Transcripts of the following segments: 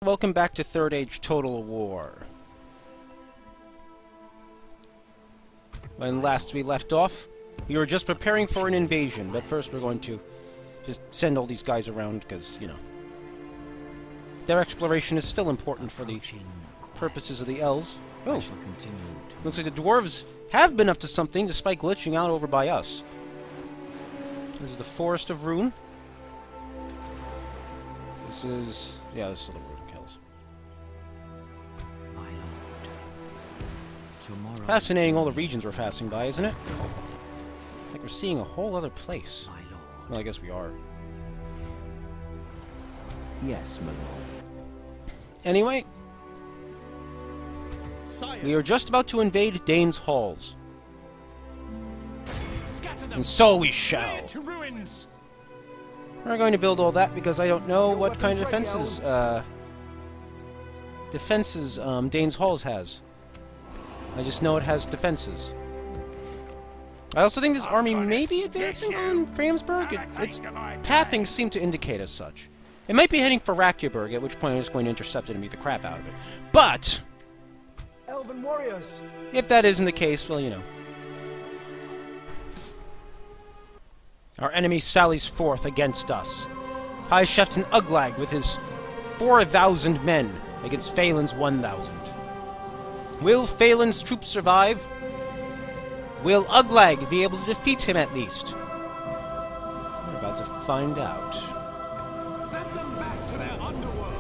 welcome back to Third Age Total War. When last we left off, we were just preparing for an invasion, but first we're going to just send all these guys around, because, you know, their exploration is still important for the purposes of the elves. Oh, looks like the dwarves have been up to something, despite glitching out over by us. This is the Forest of Rune. This is... yeah, this is the Rune Hills. My lord. Tomorrow... fascinating all the regions we're passing by, isn't it? It's like we're seeing a whole other place. My lord. Well, I guess we are. Yes, my lord. Anyway, we are just about to invade Dane's halls. And so we shall. We're going to build all that because I don't know what kind of defenses Dane's halls has. I just know it has defenses. I also think this army may be advancing on Framsburg. Its pathings seem to indicate as such. It might be heading for Rakiaburg, at which point I'm just going to intercept it and beat the crap out of it. But Elven warriors. If that isn't the case, well, you know. Our enemy sallies forth against us. High Chieftain Uglag with his 4,000 men against Phelan's 1,000. Will Phelan's troops survive? Will Uglag be able to defeat him at least? We're about to find out. Send them back to their underworld.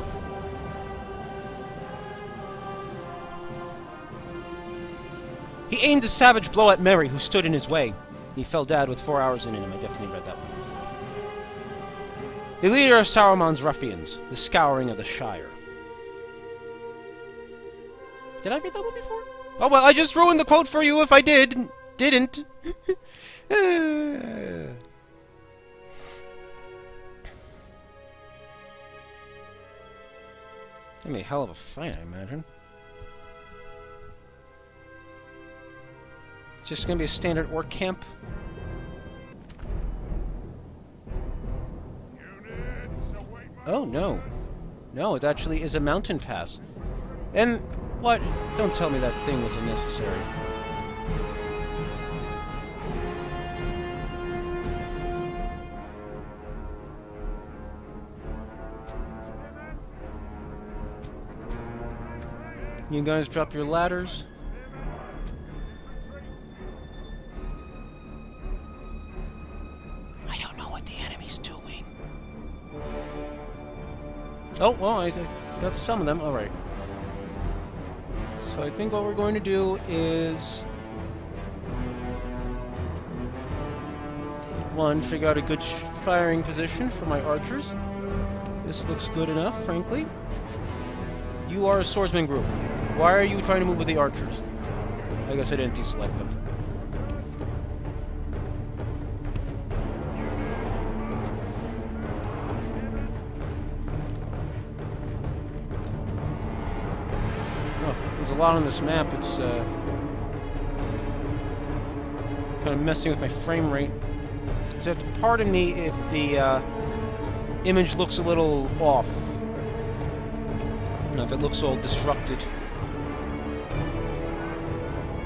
He aimed a savage blow at Merry, who stood in his way. He fell dead with 4 hours in him. I definitely read that one before. The leader of Saruman's ruffians, the Scouring of the Shire. Did I read that one before? Oh well, I just ruined the quote for you if I didn't. That'd be a hell of a fight, I imagine. It's just gonna be a standard orc camp. Oh, no. No, it actually is a mountain pass. And, what? Don't tell me that thing was unnecessary. You guys drop your ladders. I don't know what the enemy's doing. Oh, well, I got some of them. Alright. So I think what we're going to do is... one, figure out a good firing position for my archers. This looks good enough, frankly. You are a swordsman group. Why are you trying to move with the archers? I guess I didn't deselect them. Oh, there's a lot on this map. It's kind of messing with my frame rate. So you have to pardon me if the image looks a little off. If it looks all disrupted.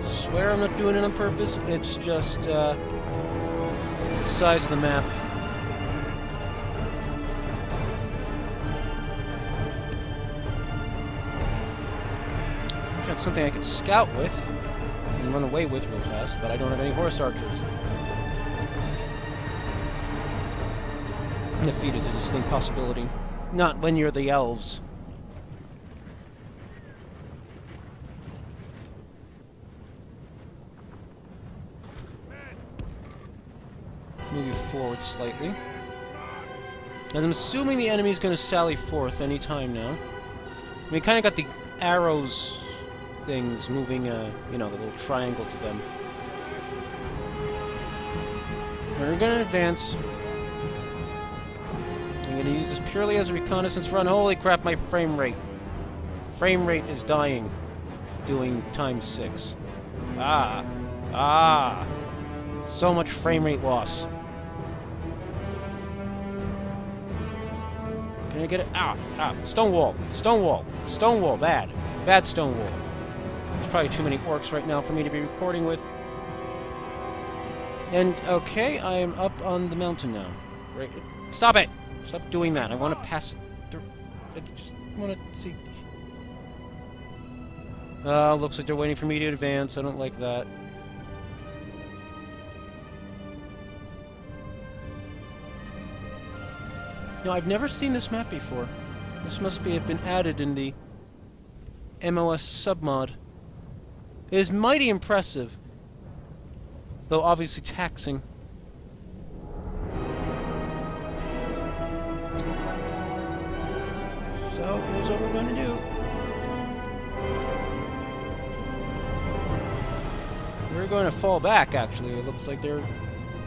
Swear I'm not doing it on purpose, it's just the size of the map. Wish I had something I could scout with and run away with real fast, but I don't have any horse archers. Defeat is a distinct possibility. Not when you're the elves. Moving forward slightly. And I'm assuming the enemy's going to sally forth any time now. We kind of got the arrows things moving, you know, the little triangles of them. We're going to advance. I'm going to use this purely as a reconnaissance run. Holy crap, my frame rate. Frame rate is dying. Doing ×6. Ah. So much frame rate loss. Can I get it? Ah, ah, stone wall, stone wall, stone wall, bad. Bad stone wall. There's probably too many orcs right now for me to be recording with. And, okay, I am up on the mountain now. Right. Stop it! Stop doing that. I want to pass through. I just want to see. Looks like they're waiting for me to advance. I don't like that. No, I've never seen this map before. This must have been added in the MOS submod. It is mighty impressive, though obviously taxing. So, here's what we're going to do. We're going to fall back, actually. It looks like they're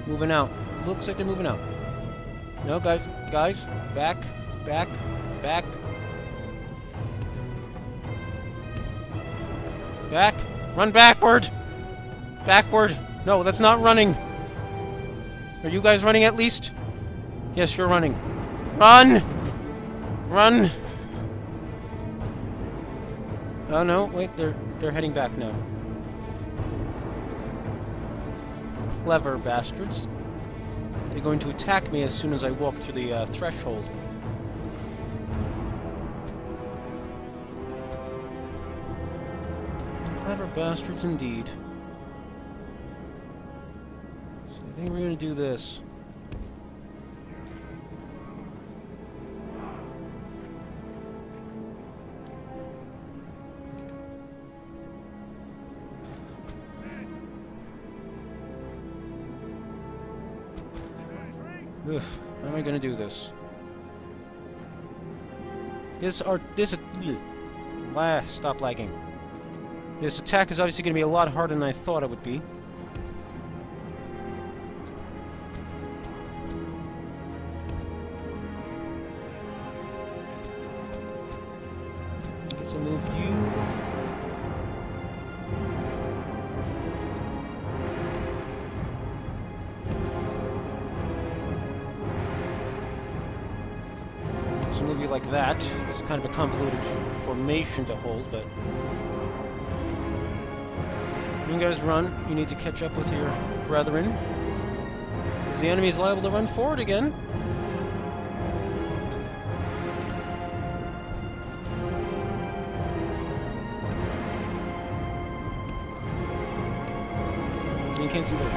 moving out. Looks like they're moving out. No, guys. Guys. Back. Back. Back. Back. Run backward! Backward! No, that's not running! Are you guys running at least? Yes, you're running. Run! Run! Oh no, wait, they're heading back now. Clever bastards. They're going to attack me as soon as I walk through the threshold. Clever bastards indeed. So I think we're going to do this. Ugh, how am I going to do this? Stop lagging. This attack is obviously going to be a lot harder than I thought it would be. Guess I'll move you. So move you like that. It's kind of a convoluted formation to hold, but you guys run. You need to catch up with your brethren. Because the enemy is liable to run forward again. You can't see them.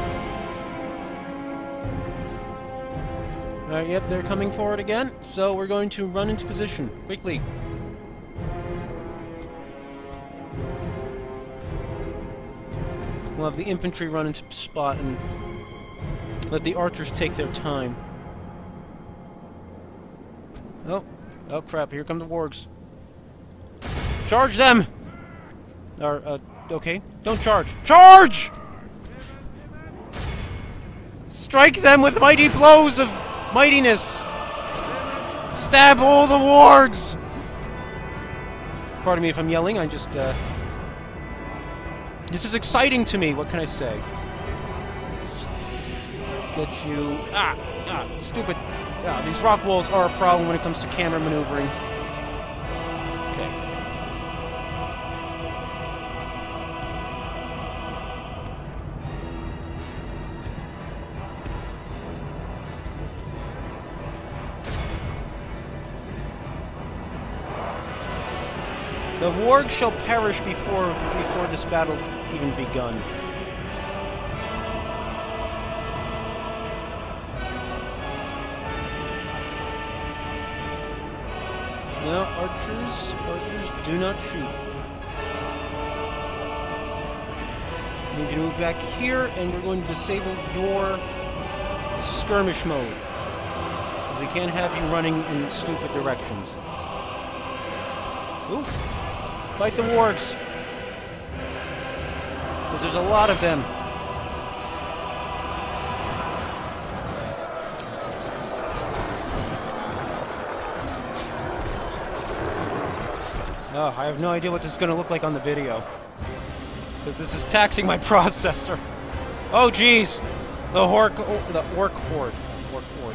Alright, yep, they're coming forward again, so we're going to run into position, quickly. We'll have the infantry run into spot and let the archers take their time. Oh crap, here come the wargs. Charge them! Okay, don't charge. Charge! Strike them with mighty blows of mightiness! Stab all the wargs! Pardon me if I'm yelling, I just, this is exciting to me, what can I say? Let's get you... stupid... these rock walls are a problem when it comes to camera maneuvering. Okay. The warg shall perish before this battle's even begun. No, archers do not shoot. We need to move back here, and we're going to disable your skirmish mode. Because we can't have you running in stupid directions. Ooh. Fight the wargs. Because there's a lot of them. Oh, I have no idea what this is going to look like on the video. Because this is taxing my processor. Oh, jeez. The orc horde. Orc horde.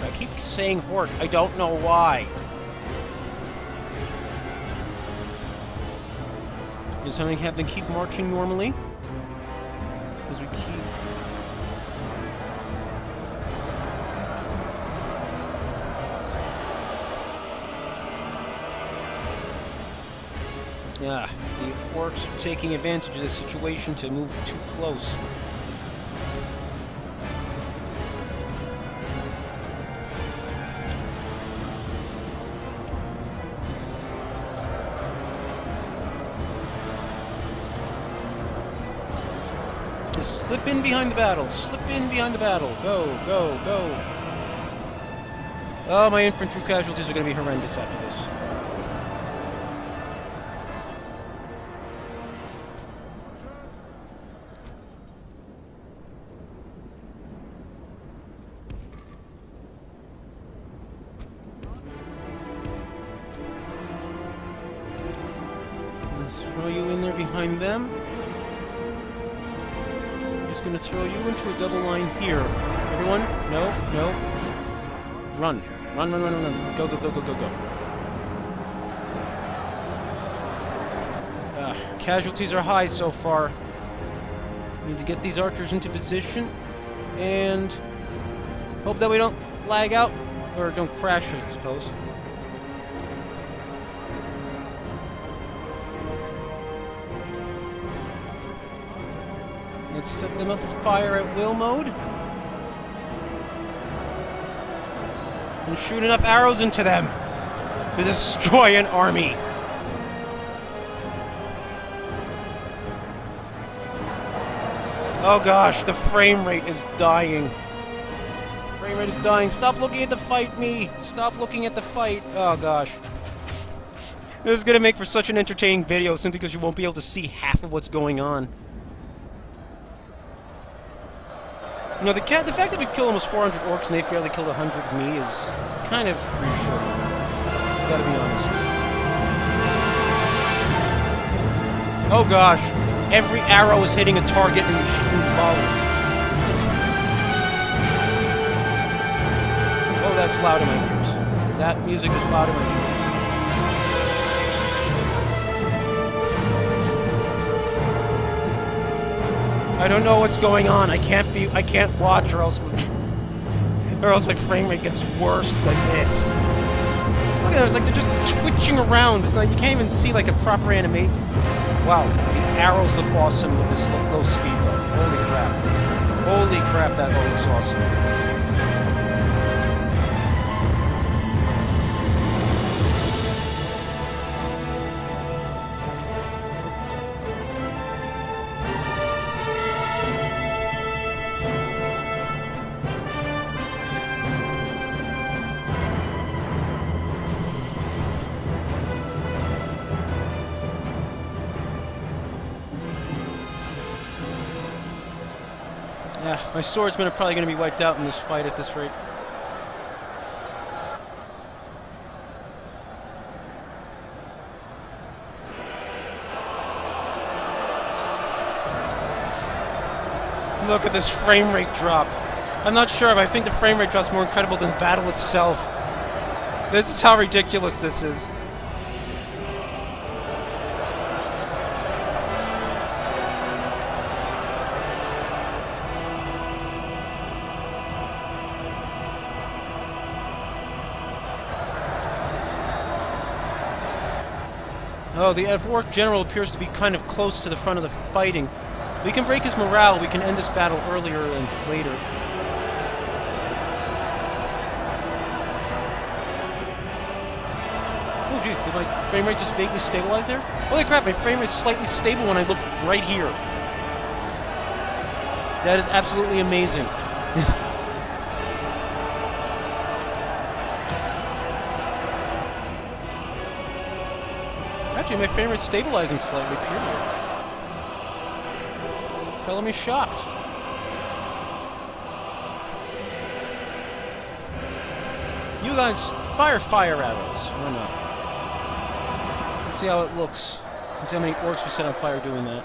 I keep saying horde. I don't know why. Just have them keep marching normally. As we keep... Yeah, the orcs are taking advantage of this situation to move too close. Just slip in behind the battle. Slip in behind the battle. Go, go, go. Oh, my infantry casualties are going to be horrendous after this. Let's throw you in there behind them. Just going to throw you into a double line here. Everyone? No, no. Run. Run, run, run, run, run. Go, go, go, go, go, go. Casualties are high so far. Need to get these archers into position and hope that we don't lag out or don't crash, I suppose. Let's set them up for fire at will mode. And shoot enough arrows into them to destroy an army. Oh gosh, the frame rate is dying. Frame rate is dying. Stop looking at the fight, me! Stop looking at the fight. Oh gosh. This is gonna make for such an entertaining video simply because you won't be able to see half of what's going on. You know, the fact that we've killed almost 400 orcs and they've barely killed 100 of me is kind of reassuring. Gotta be honest. Oh gosh, every arrow is hitting a target in these volleys. Oh, that's loud in my ears. That music is loud in my ears. I don't know what's going on. I can't watch or else my frame rate gets worse than this. Look at that, it's like they're just twitching around. It's like you can't even see like a proper animation. Wow, the arrows look awesome with this low speed though. Holy crap. Holy crap, that looks awesome. Yeah, my swordsmen are probably going to be wiped out in this fight at this rate. Look at this frame rate drop. I'm not sure, but I think the frame rate drop's more incredible than the battle itself. This is how ridiculous this is. Oh, the orc general appears to be kind of close to the front of the fighting. We can break his morale, we can end this battle earlier and later. Oh jeez, did my frame rate just vaguely stabilize there? Holy crap, my frame rate is slightly stable when I look right here. That is absolutely amazing. Actually, my frame rate's stabilizing slightly, period. Color me shocked. You guys, fire arrows. Why not? Let's see how it looks. Let's see how many orcs we set on fire doing that.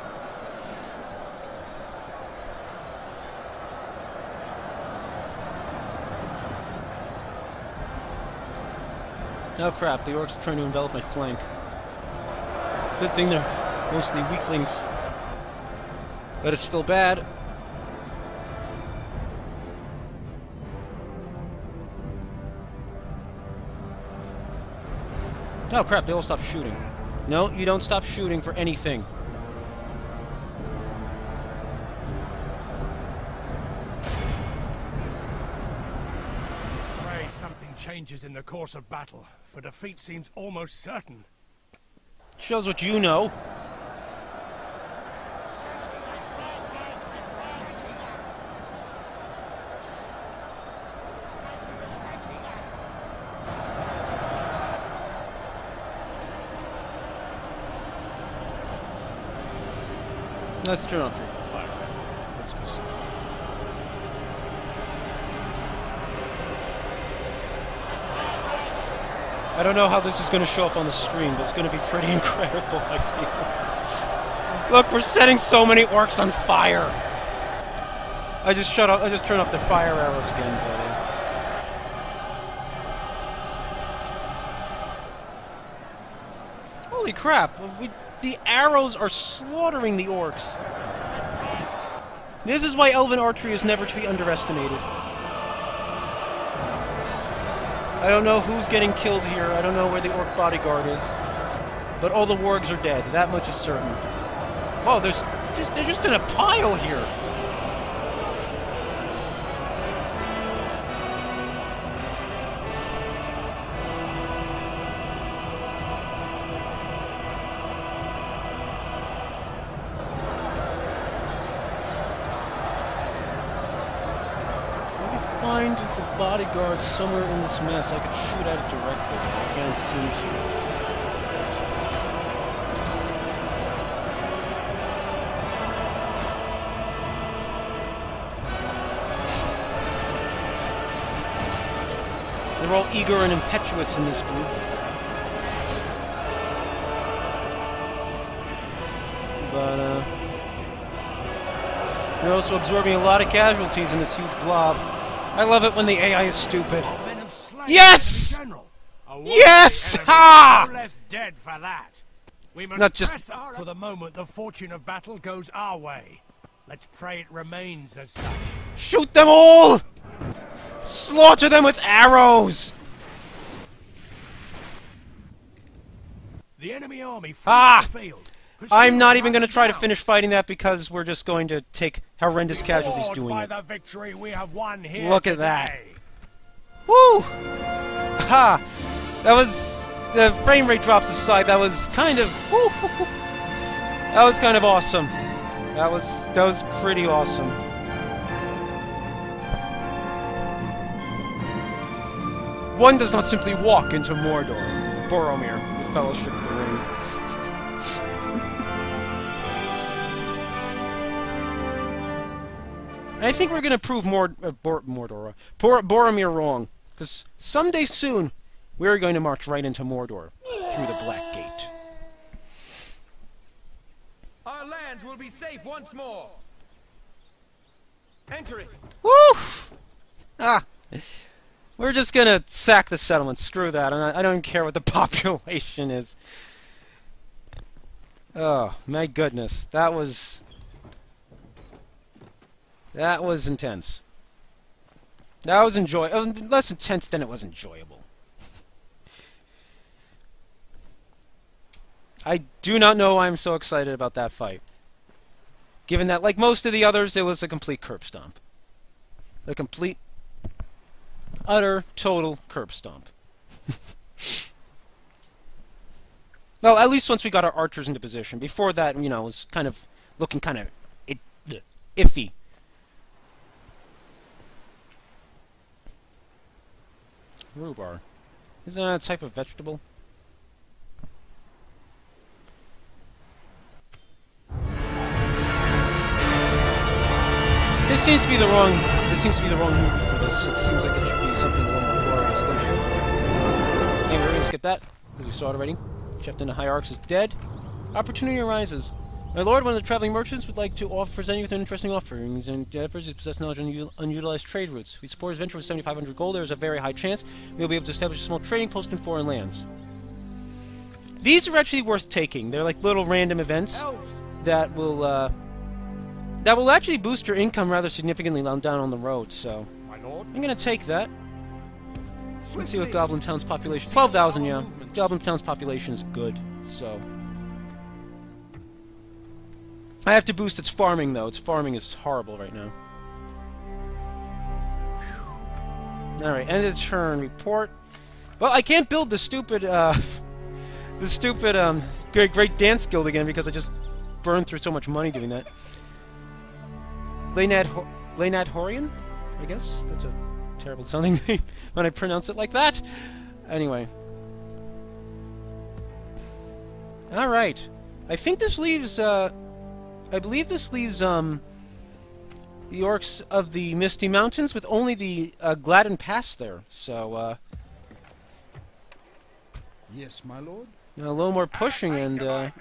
Oh crap, the orcs are trying to envelop my flank. Good thing they're Mostly weaklings. But it's still bad. Oh crap, they all stopped shooting. No, you don't stop shooting for anything. Pray something changes in the course of battle, for defeat seems almost certain. Shows what you know. Let's turn off your fire. Let's just... I don't know how this is going to show up on the screen, but it's going to be pretty incredible, I feel. Look, we're setting so many orcs on fire. I just turned off the fire arrows again, buddy. Holy crap! The arrows are slaughtering the orcs. This is why elven archery is never to be underestimated. I don't know who's getting killed here. I don't know where the orc bodyguard is. But all the wargs are dead. That much is certain. Whoa, they're just in a pile here. Find the bodyguard somewhere in this mess. I could shoot at it directly, but I can't seem to. They're all eager and impetuous in this group. But, they're also absorbing a lot of casualties in this huge blob. I love it when the AI is stupid. Yes! Yes! Ha! Less dead for that. We must Not just press for the moment the fortune of battle goes our way. Let's pray it remains as such. shoot them all! Slaughter them with arrows! The enemy army Ah! the field. I'm not even going to try to finish fighting that because we're just going to take horrendous casualties doing it. The victory we have won here Look at today. that. Woo! Ha! That was... The frame rate drops aside, that was kind of... Woo, that was kind of awesome. That was pretty awesome. One does not simply walk into Mordor. Boromir, the Fellowship of the Ring. I think we're going to prove Boromir wrong. Because someday soon, we're going to march right into Mordor through the Black Gate. Our lands will be safe once more. Enter it. Woof! Ah. We're just going to sack the settlement. Screw that. I don't care what the population is. Oh, my goodness. That was intense. That was enjoyable. It was less intense than it was enjoyable. I do not know why I'm so excited about that fight. Given that, like most of the others, it was a complete curb stomp. A complete, utter, total curb stomp. Well, at least once we got our archers into position. Before that, you know, it was kind of looking kind of iffy. Rhubarb. Isn't that a type of vegetable? This seems to be the wrong movie for this. It seems like it should be something a little more glorious, don't you? Anyway, we're gonna skip that, because we saw it already. Chieftain of Hierarchs is dead. Opportunity arises. My lord, one of the traveling merchants would like to present you with an interesting offerings and efforts to possess knowledge on unutilized trade routes. We support his venture with 7,500 gold. There is a very high chance we'll be able to establish a small trading post in foreign lands. These are actually worth taking. They're like little random events Elves, that will actually boost your income rather significantly down on the road, so my lord. I'm gonna take that. Let's see what Goblin Town's population... 12,000, yeah. Goblin Town's population is good, so... I have to boost its farming, though. Its farming is horrible right now. Alright, end of turn. Report. Well, I can't build the stupid, Great Dance Guild again because I just burned through so much money doing that. Laynad Horian? I guess? That's a terrible sounding name when I pronounce it like that. Anyway. Alright. I think this leaves, I believe this leaves, the orcs of the Misty Mountains with only the, Gladden Pass there. So, Yes, my lord. now a little more pushing and, the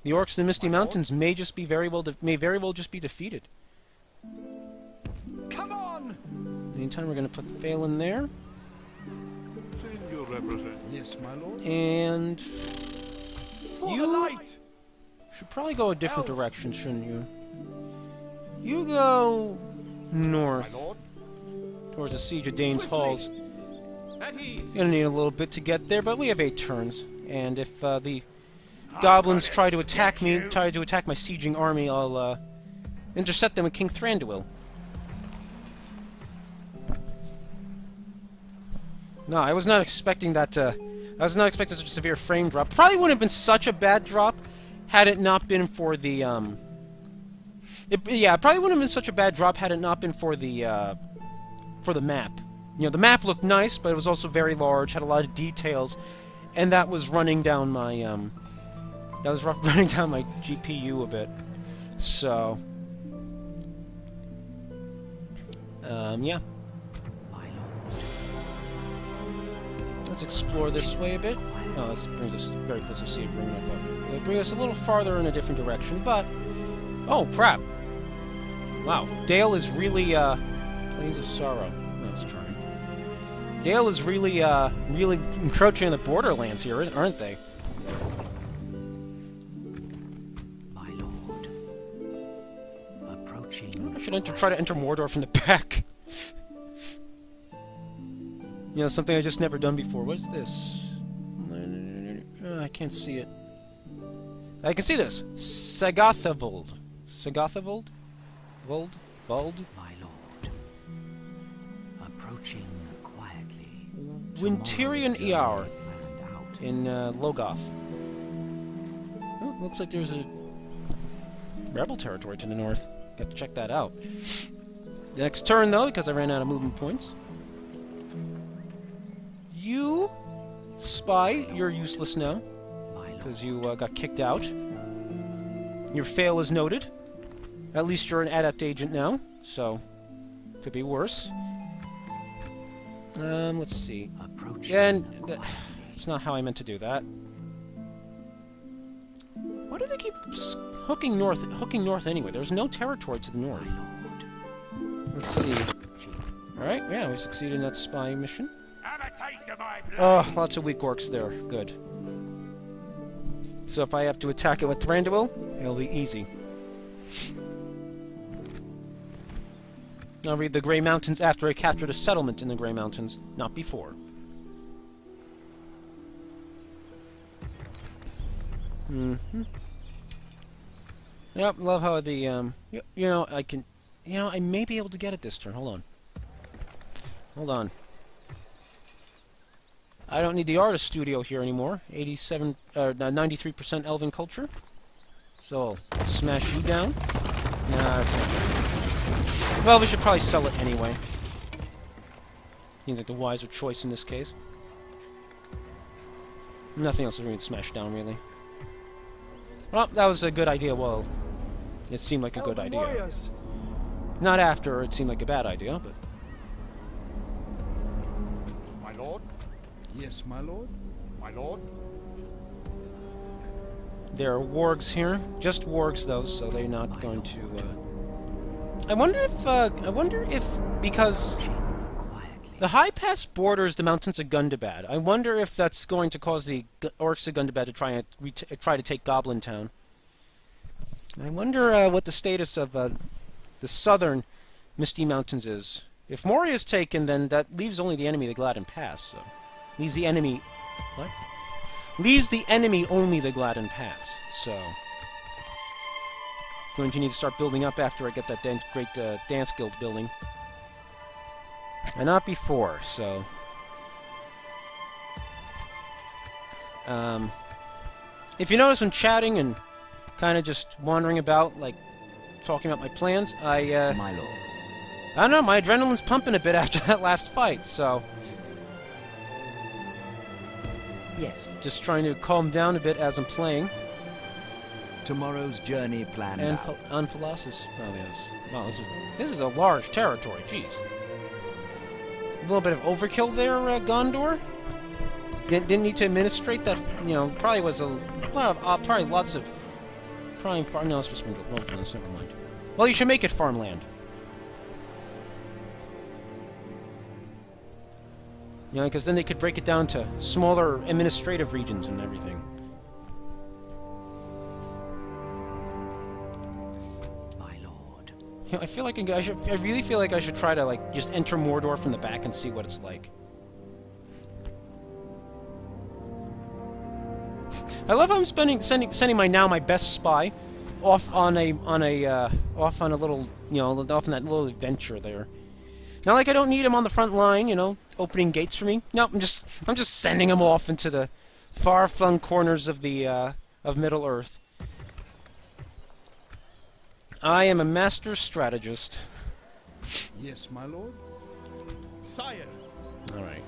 orcs of the Misty Mountains may just be very well just be defeated. Come on! Meantime, we're going to put Phelan there. Yes, my lord. And For the you light! should probably go a different Elves. direction, shouldn't you? You go north, My lord. towards the Siege of Dane's Halls. At ease. You're gonna need a little bit to get there, but we have 8 turns. And if the goblins try to attack me, try to attack my sieging army, I'll intercept them with King Thranduil. No, I was not expecting that. I was not expecting such a severe frame drop. Probably wouldn't have been such a bad drop had it not been for the yeah, it probably wouldn't have been such a bad drop had it not been for the map. You know, the map looked nice, but it was also very large, had a lot of details, and that was running down my running down my GPU a bit. So, yeah. Let's explore this way a bit. Oh, this brings us very close to Savoring, I thought. It would bring us a little farther in a different direction, but... Oh, crap! Wow, Dale is really, Plains of Sorrow. That's charming. Dale is really, really encroaching on the borderlands here, aren't they? My lord. Approaching. I should try to enter Mordor from the back. You know, something I just never done before. What's this? I can't see it. I can see this. Sagathavuld. Sagathavuld? Vold? Bald? My lord. Approaching quietly. Wintirian Tomorrow Iar and out. in Logoth. Oh, looks like there's a rebel territory to the north. Got to check that out. The next turn, though, because I ran out of movement points. You, Spy, you're useless now, because you got kicked out. Your fail is noted. At least you're an adept agent now, so could be worse. Let's see. And that's not how I meant to do that. Why do they keep hooking north anyway? There's no territory to the north. Let's see. Alright, yeah, we succeeded in that spy mission. Oh, lots of weak orcs there. Good. So if I have to attack it with Thranduil, it'll be easy. I'll read the Grey Mountains after I captured a settlement in the Grey Mountains, not before. Mm-hmm. Yep, love how the, you know, I can... You know, I may be able to get it this turn. Hold on. Hold on. I don't need the artist studio here anymore. 93% elven culture. So, I'll smash you down. Nah, that's not good. Well, we should probably sell it anyway. Seems like the wiser choice in this case. Nothing else is really smashed down, really. Well, that was a good idea. Well, it seemed like a good idea. Warriors. Not after it seemed like a bad idea, but... My lord? Yes, my lord? My lord? There are wargs here. Just wargs, though, so they're not going to, I wonder if, because The high pass borders the mountains of Gundabad. I wonder if that's going to cause the orcs of Gundabad to try to take Goblin Town. I wonder what the status of the southern Misty Mountains is. If Moria is taken, then that leaves only the enemy the Gladden Pass. So leaves the enemy what? Leaves the enemy only the Gladden Pass. So going to need to start building up after I get that great dance guild building. And not before, so... if you notice I'm chatting and kind of just wandering about, like, talking about my plans, My lord. I don't know, my adrenaline's pumping a bit after that last fight, so... Yes. Just trying to calm down a bit as I'm playing. Tomorrow's journey planned And out. Anphilasis... Oh, yes. Wow, this is a large territory, jeez. A little bit of overkill there, Gondor. Didn't need to administrate that. You know, probably was a lot of probably lots of prime farm. No, it's just wilderness. Never mind. Well, you should make it farmland. You know, because then they could break it down to smaller administrative regions and everything. I feel like I really feel like I should try to like just enter Mordor from the back and see what it's like. I love how I'm sending my best spy off on a little, you know, off on that little adventure there. Not like I don't need him on the front line, you know, opening gates for me. No, I'm just sending him off into the far-flung corners of the of Middle Earth. I am a master strategist. Yes, my lord. Sire. All right.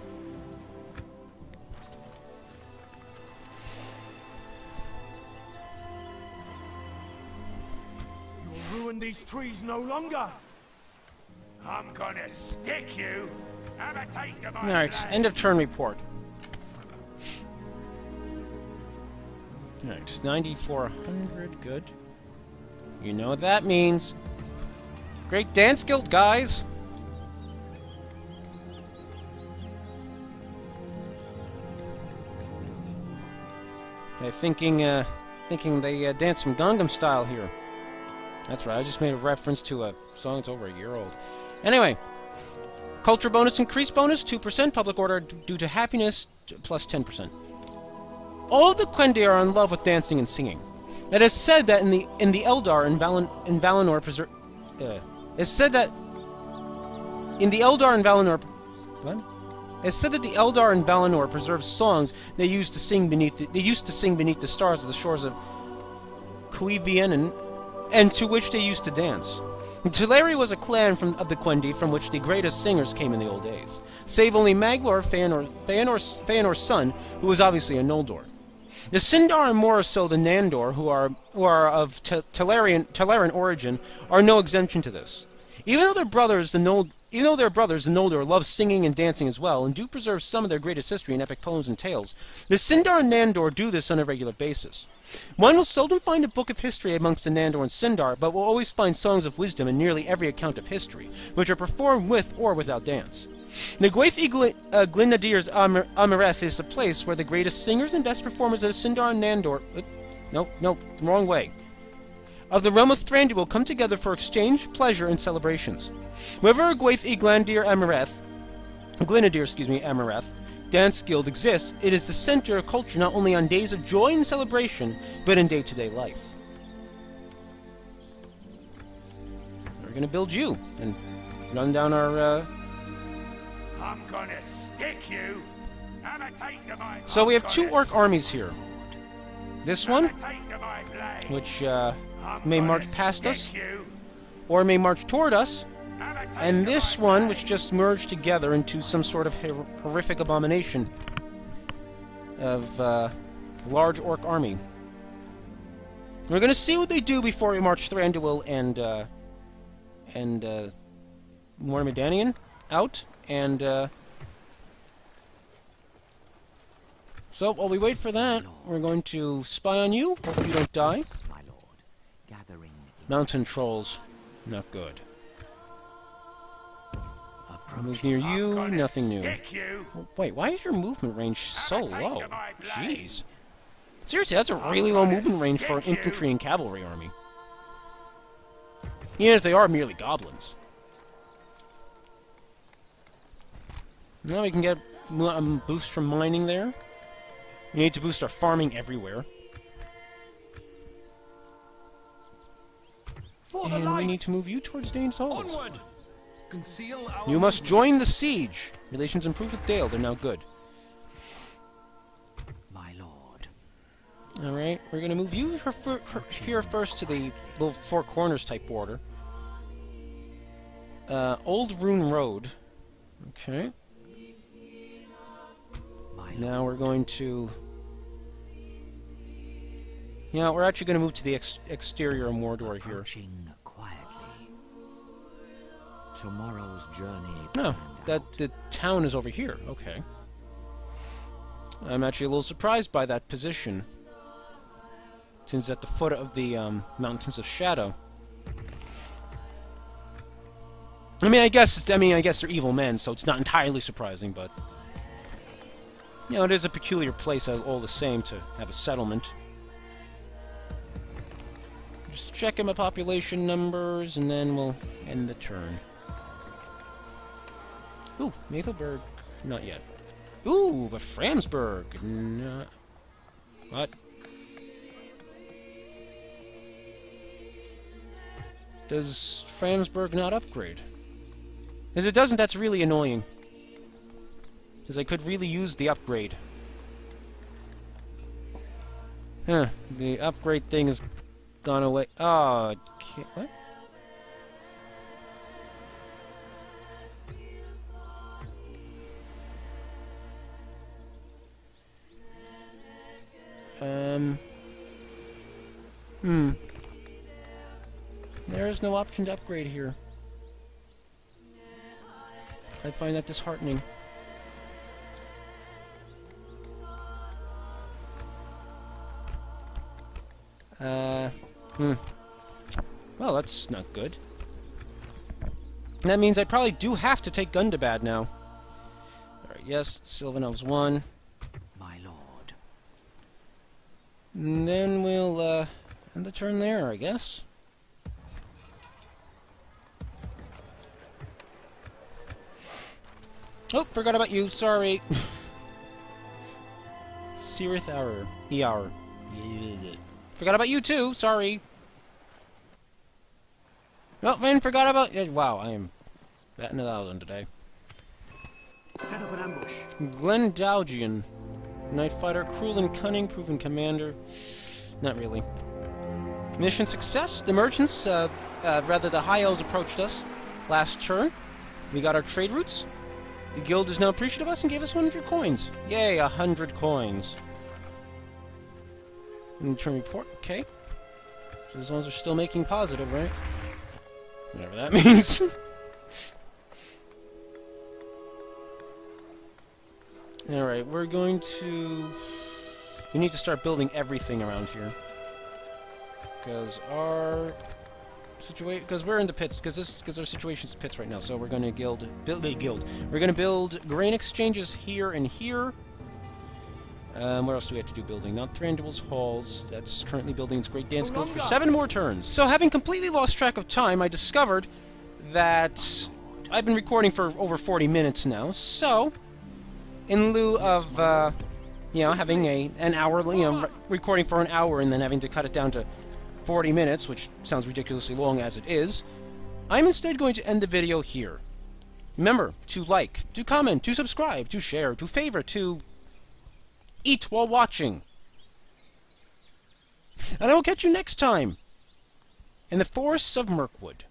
You'll ruin these trees no longer. I'm gonna stick you. Have a taste of my All right. blade. End of turn report. All right. 9,400. Good. You know what that means. Great Dance Guild, guys! They're thinking they dance some Gangnam Style here. That's right, I just made a reference to a song that's over a year old. Anyway, culture bonus increase bonus, 2%, public order due to happiness, plus 10%. All of the Quendi are in love with dancing and singing. It is said that in the Eldar in Valinor preserve. It's said that in the Eldar in Valinor. What? It's said that the Eldar in Valinor preserve songs they used to sing beneath the stars of the shores of Cuivian and to which they used to dance. Teleri was a clan of the Quendi from which the greatest singers came in the old days, save only Maglor, Feanor's son, who was obviously a Noldor. The Sindar and more so the Nandor, who are of Telerian origin, are no exemption to this. Even though their brothers, the Noldor, love singing and dancing as well, and do preserve some of their greatest history in epic poems and tales, the Sindar and Nandor do this on a regular basis. One will seldom find a book of history amongst the Nandor and Sindar, but will always find songs of wisdom in nearly every account of history, which are performed with or without dance. The Gwaith Glynadir's Amareth is a place where the greatest singers and best performers of the Sindar and Nandor... Nope, wrong way. Of the realm of Thranduil come together for exchange, pleasure, and celebrations. Wherever a Gwaith Glynadir Amareth dance guild exists, it is the center of culture not only on days of joy and celebration, but in day-to-day life. We're going to build you and run down our... I'm gonna stick you. Have a taste of my. So we have two orc armies here. This one, Have a taste of my blade. which I'm may gonna march past us, stick you. or may march toward us, Have a taste and of this my one, blade. which just merged together into some sort of horrific abomination of large orc army. We're gonna see what they do before we march Thranduil and Mormidanian out, and so while we wait for that, we're going to spy on you. Hope you don't die. Yes, my lord. Gathering. Mountain trolls, not good. Move near you, nothing new. You. Wait, why is your movement range so Have a taste low? of my blade. Jeez. Seriously, that's a really low movement range for an infantry and cavalry army. Even if they are merely goblins. Now we can get boosts from mining there. We need to boost our farming everywhere. And we need to move you towards Dane's Halls. Onward! Conceal our You must join the siege. Relations improved with Dale. They're now good. My lord. Alright, we're going to move you here first to the little Four Corners type border. Old Rune Road. Okay. Now we're going to... Yeah, we're actually going to move to the exterior of Mordor here. Approaching quietly. Tomorrow's journey. No, the town is over here. Okay. I'm actually a little surprised by that position, since it's at the foot of the Mountains of Shadow. I guess they're evil men, so it's not entirely surprising, but you know, it is a peculiar place all the same to have a settlement. Just checking my population numbers, and then we'll end the turn. Ooh, Nathelberg, not yet. Ooh, but Framsburg, not... What? Does Framsburg not upgrade? If it doesn't, that's really annoying. Because I could really use the upgrade. Huh, the upgrade thing has gone away. Oh, what? There is no option to upgrade here. I find that disheartening. Well, that's not good. That means I probably do have to take Gundabad now. Alright, yes, Silvan Elves 1. My lord. And then we'll, end the turn there, I guess. Oh, forgot about you, sorry. Sirith Hour. Ear. Forgot about you too, sorry. Oh, man, forgot about... Wow, I am batting 1,000 today. Set up an ambush. Glendaugian. Night fighter, cruel and cunning, proven commander. Not really. Mission success. The merchants, rather the High Elves approached us last turn. We got our trade routes. The guild is now appreciative of us and gave us 100 coins. Yay, 100 coins. Return report, okay. So those ones are still making positive, right? Whatever that means. Alright, we're going to... We need to start building everything around here. Because our... Because we're in the pits, because our situation's pits right now, so we're going to build a guild. We're going to build grain exchanges here and here. What else do we have to do building? Now, Thranduil's Halls. That's currently building its Great Dance Guild for 7 more turns. So, having completely lost track of time, I discovered that I've been recording for over 40 minutes now. So, in lieu of, you know, having an hour, you know, recording for an hour and then having to cut it down to 40 minutes, which sounds ridiculously long as it is, I'm instead going to end the video here. Remember to like, to comment, to subscribe, to share, to favorite, to eat while watching. And I will catch you next time in the forests of Mirkwood.